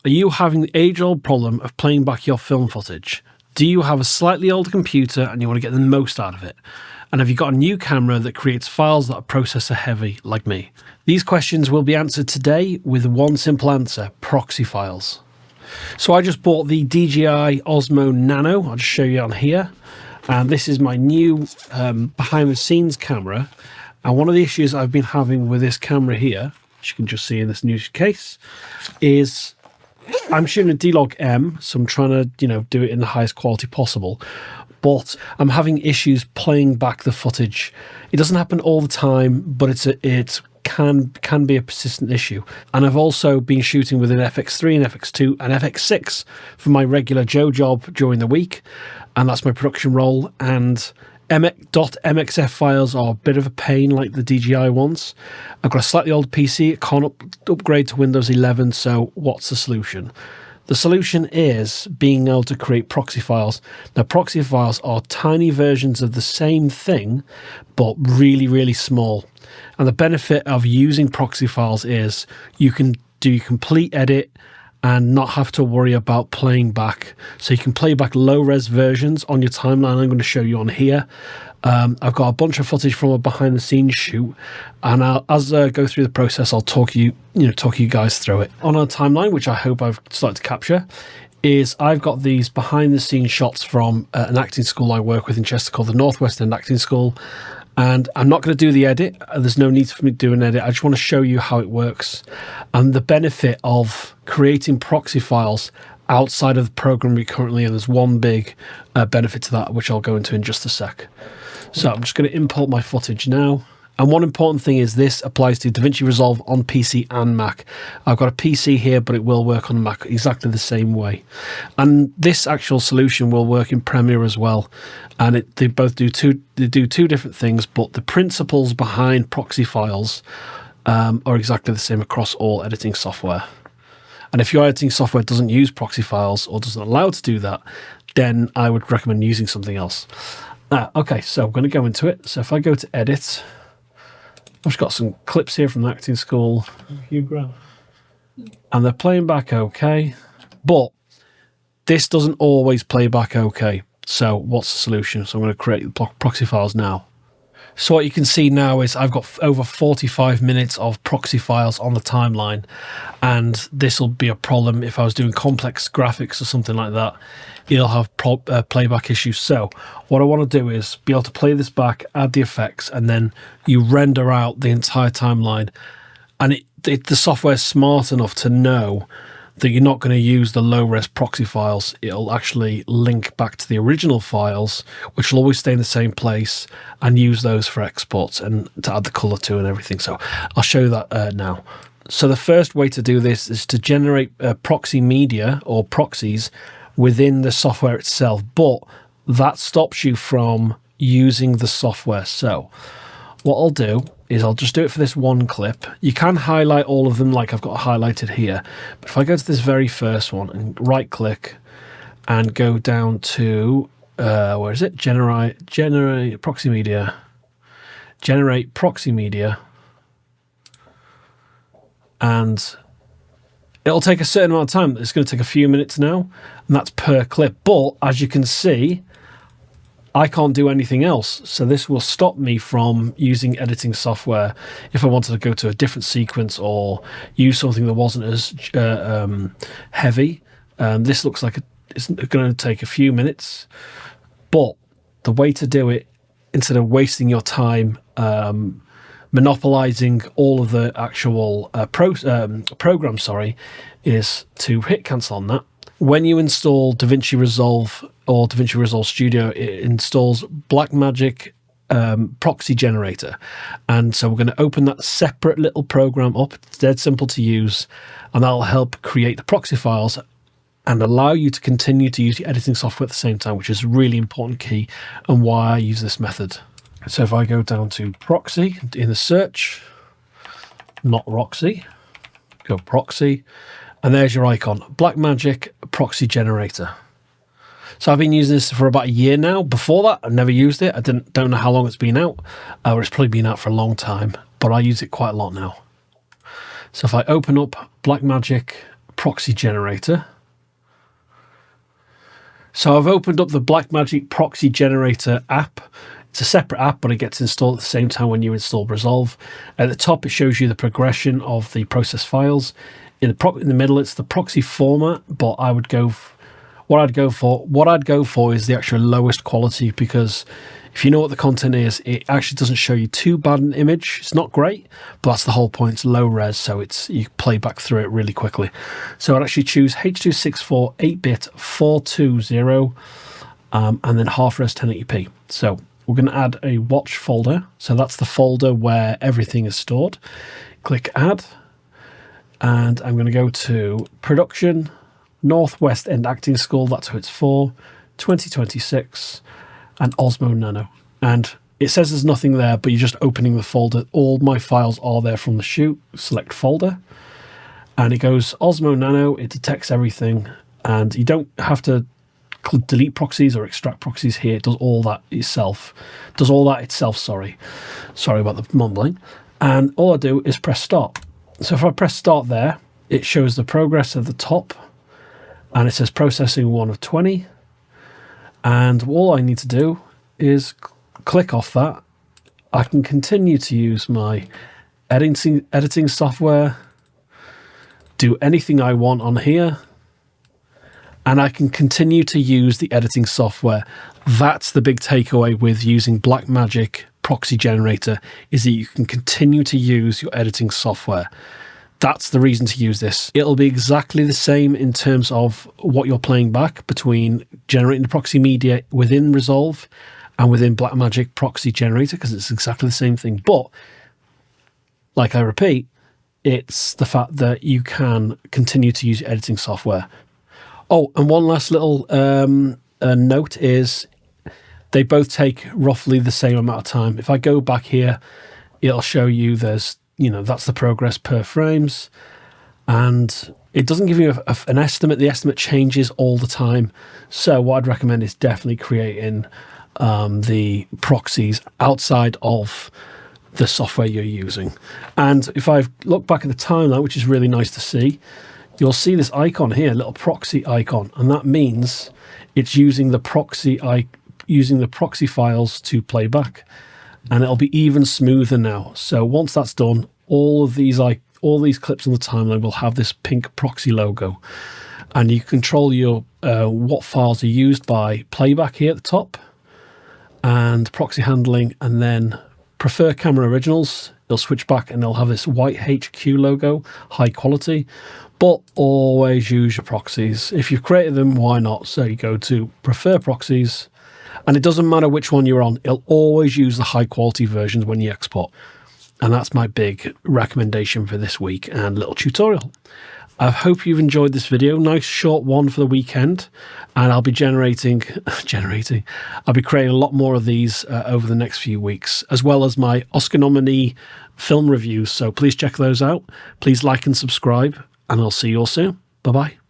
Are you having the age-old problem of playing back your film footage? Do you have a slightly older computer and you want to get the most out of it? And have you got a new camera that creates files that are processor heavy like me? These questions will be answered today with one simple answer: proxy files. So I just bought the DJI Osmo Nano. I'll just show you on here. And this is my new behind the scenes camera. And one of the issues I've been having with this camera here, as you can just see in this new case, is I'm shooting a D-Log M, so I'm trying to, do it in the highest quality possible. But I'm having issues playing back the footage. It doesn't happen all the time, but it can be a persistent issue. And I've also been shooting with an FX3 and FX2 and FX6 for my regular Joe job during the week, and that's my production role. And .mxf files are a bit of a pain, like the DJI ones. I've got a slightly old PC, it can't upgrade to Windows 11, so what's the solution? The solution is being able to create proxy files. Now, proxy files are tiny versions of the same thing, but really, really small. And the benefit of using proxy files is you can do complete edit and not have to worry about playing back. So you can play back low-res versions on your timeline. I'm going to show you on here. I've got a bunch of footage from a behind-the-scenes shoot, and as I go through the process, I'll talk you guys through it. On our timeline, which I hope I've started to capture, is I've got these behind-the-scenes shots from an acting school I work with in Chester called the Northwest End Acting School. And I'm not going to do the edit. There's no need for me to do an edit. I just want to show you how it works and the benefit of creating proxy files outside of the program we currently. And there's one big benefit to that, which I'll go into in just a sec. So I'm just going to import my footage now. And one important thing is this applies to DaVinci Resolve on PC and Mac. I've got a PC here, but it will work on Mac exactly the same way. And this actual solution will work in Premiere as well. And they do two different things, but the principles behind proxy files are exactly the same across all editing software. And if your editing software doesn't use proxy files or doesn't allow to do that, then I would recommend using something else. Okay, so I'm going to go into it. So if I go to edit, I've just got some clips here from the acting school. And they're playing back okay. But this doesn't always play back okay. So what's the solution? So I'm going to create the proxy files now. So what you can see now is I've got over 45 minutes of proxy files on the timeline. And this will be a problem if I was doing complex graphics or something like that. You'll have playback issues. So what I want to do is be able to play this back, add the effects, and then you render out the entire timeline. And the software is smart enough to know that you're not going to use the low-res proxy files. It'll actually link back to the original files, which will always stay in the same place, and use those for exports and to add the color to and everything. So I'll show you that now. So the first way to do this is to generate proxy media or proxies within the software itself, but that stops you from using the software. So what I'll do is I'll just do it for this one clip. You can highlight all of them like I've got highlighted here, but if I go to this very first one and right click and go down to where is it? Generate proxy media. Generate proxy media. And it'll take a certain amount of time. It's going to take a few minutes now, and that's per clip. But as you can see, I can't do anything else. So this will stop me from using editing software if I wanted to go to a different sequence or use something that wasn't as heavy. This looks like it's going to take a few minutes. But the way to do it, instead of wasting your time monopolizing all of the actual program, is to hit cancel on that. When you install DaVinci Resolve or DaVinci Resolve Studio, it installs Blackmagic Proxy Generator. And so we're going to open that separate little program up. It's dead simple to use, and that'll help create the proxy files and allow you to continue to use your editing software at the same time, which is a really important key and why I use this method. So if I go down to Proxy in the search, not Roxy, go Proxy, and there's your icon, Blackmagic Proxy Generator. So I've been using this for about a year now. Before that, I've never used it. I don't know how long it's been out, or it's probably been out for a long time, but I use it quite a lot now. So if I open up Blackmagic proxy generator. So I've opened up the Blackmagic Proxy Generator app. It's a separate app, but it gets installed at the same time when you install Resolve. At the top, it shows you the progression of the process files. In the middle, it's the proxy format, but what I'd go for is the actual lowest quality, because if you know what the content is, it actually doesn't show you too bad an image. It's not great, but that's the whole point. It's low res, so you play back through it really quickly. So I'd actually choose H.264 8-bit 420 and then half res 1080p. So we're going to add a watch folder. So that's the folder where everything is stored. Click add, and I'm going to go to production, Northwest End Acting School, that's who it's for, 2026, and Osmo Nano. And it says there's nothing there, but you're just opening the folder. All my files are there from the shoot. Select folder, and it goes Osmo Nano. It detects everything, and you don't have to delete proxies or extract proxies here. It does all that itself. Sorry about the mumbling. And all I do is press start. So if I press start there, it shows the progress at the top, and it says processing 1 of 20. And all I need to do is click off that. I can continue to use my editing software, do anything I want on here, and I can continue to use the editing software. That's the big takeaway with using Blackmagic Proxy Generator, is that you can continue to use your editing software. That's the reason to use this. It'll be exactly the same in terms of what you're playing back between generating the proxy media within Resolve and within Blackmagic Proxy Generator, because it's exactly the same thing. But, like I repeat, it's the fact that you can continue to use your editing software. Oh, and one last little note is they both take roughly the same amount of time. If I go back here, it'll show you that's the progress per frames, and it doesn't give you an estimate. The estimate changes all the time. So what I'd recommend is definitely creating the proxies outside of the software you're using. And if I look back at the timeline, which is really nice to see, you'll see this icon here, little proxy icon, and that means it's using the proxy files to play back, and it'll be even smoother now. So once that's done, all these clips on the timeline will have this pink proxy logo, and you control your what files are used by playback here at the top, and proxy handling, and then prefer camera originals. They'll switch back and they'll have this white HQ logo, high quality, but always use your proxies. If you've created them, why not? So you go to prefer proxies, and it doesn't matter which one you're on, it'll always use the high quality versions when you export. And that's my big recommendation for this week and little tutorial. I hope you've enjoyed this video. Nice short one for the weekend, and I'll be I'll be creating a lot more of these over the next few weeks, as well as my Oscar nominee film reviews. So please check those out. Please like and subscribe, and I'll see you all soon. Bye-bye.